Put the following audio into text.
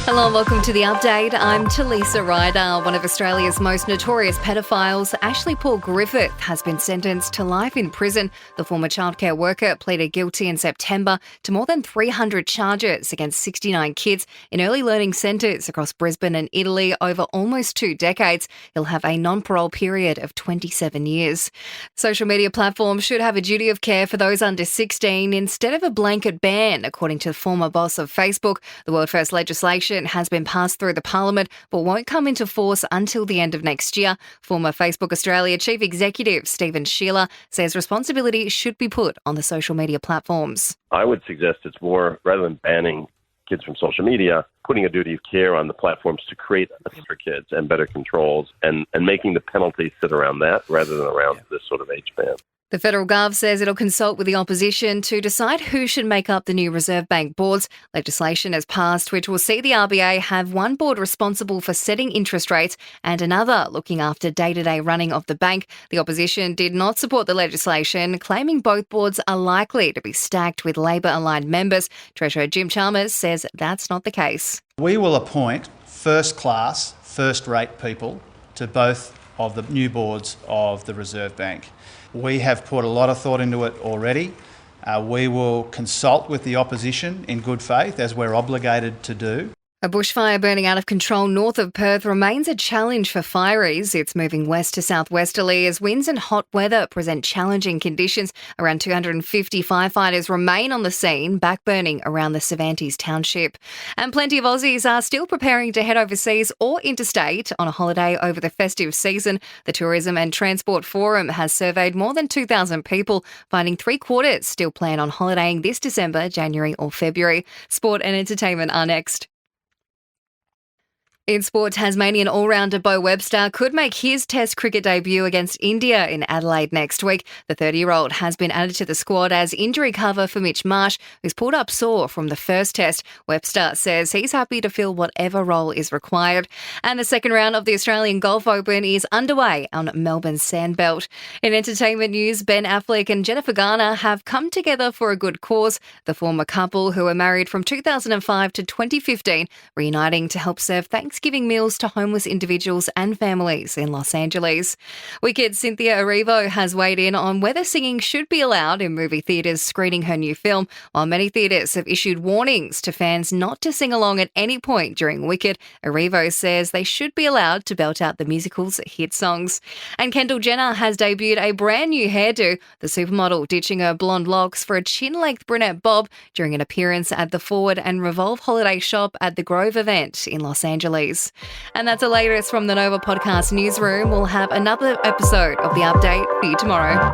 Hello and welcome to The Update. I'm Talisa Ryder. One of Australia's most notorious pedophiles, Ashley Paul Griffith, has been sentenced to life in prison. The former childcare worker pleaded guilty in September to more than 300 charges against 69 kids in early learning centres across Brisbane and Italy over almost 2 decades. He'll have a non-parole period of 27 years. Social media platforms should have a duty of care for those under 16 instead of a blanket ban, according to the former boss of Facebook. The world-first legislation has been passed through the Parliament but won't come into force until the end of next year. Former Facebook Australia Chief Executive Stephen Shearer says responsibility should be put on the social media platforms. I would suggest it's more, rather than banning kids from social media, putting a duty of care on the platforms to create for kids and better controls and making the penalties sit around that rather than around this sort of age ban. The Federal Gov says it'll consult with the opposition to decide who should make up the new Reserve Bank boards. Legislation has passed which will see the RBA have one board responsible for setting interest rates and another looking after day-to-day running of the bank. The opposition did not support the legislation, claiming both boards are likely to be stacked with Labor-aligned members. Treasurer Jim Chalmers says that's not the case. We will appoint first-class, first-rate people to both of the new boards of the Reserve Bank. We have put a lot of thought into it already. We will consult with the opposition in good faith, as we're obligated to do. A bushfire burning out of control north of Perth remains a challenge for fireys. It's moving west to southwesterly as winds and hot weather present challenging conditions. Around 250 firefighters remain on the scene, backburning around the Cervantes township. And plenty of Aussies are still preparing to head overseas or interstate on a holiday over the festive season. The Tourism and Transport Forum has surveyed more than 2,000 people, finding 3/4 still plan on holidaying this December, January or February. Sport and entertainment are next. In sport, Tasmanian all-rounder Bo Webster could make his Test cricket debut against India in Adelaide next week. The 30-year-old has been added to the squad as injury cover for Mitch Marsh, who's pulled up sore from the first Test. Webster says he's happy to fill whatever role is required. And the second round of the Australian Golf Open is underway on Melbourne's Sandbelt. In entertainment news, Ben Affleck and Jennifer Garner have come together for a good cause. The former couple, who were married from 2005 to 2015, reuniting to help serve Thanksgiving meals to homeless individuals and families in Los Angeles. Wicked Cynthia Erivo has weighed in on whether singing should be allowed in movie theatres screening her new film. While many theatres have issued warnings to fans not to sing along at any point during Wicked, Erivo says they should be allowed to belt out the musical's hit songs. And Kendall Jenner has debuted a brand new hairdo, the supermodel ditching her blonde locks for a chin-length brunette bob during an appearance at the Forward and Revolve holiday shop at the Grove event in Los Angeles. And that's the latest from the Nova Podcast newsroom. We'll have another episode of The Update for you tomorrow.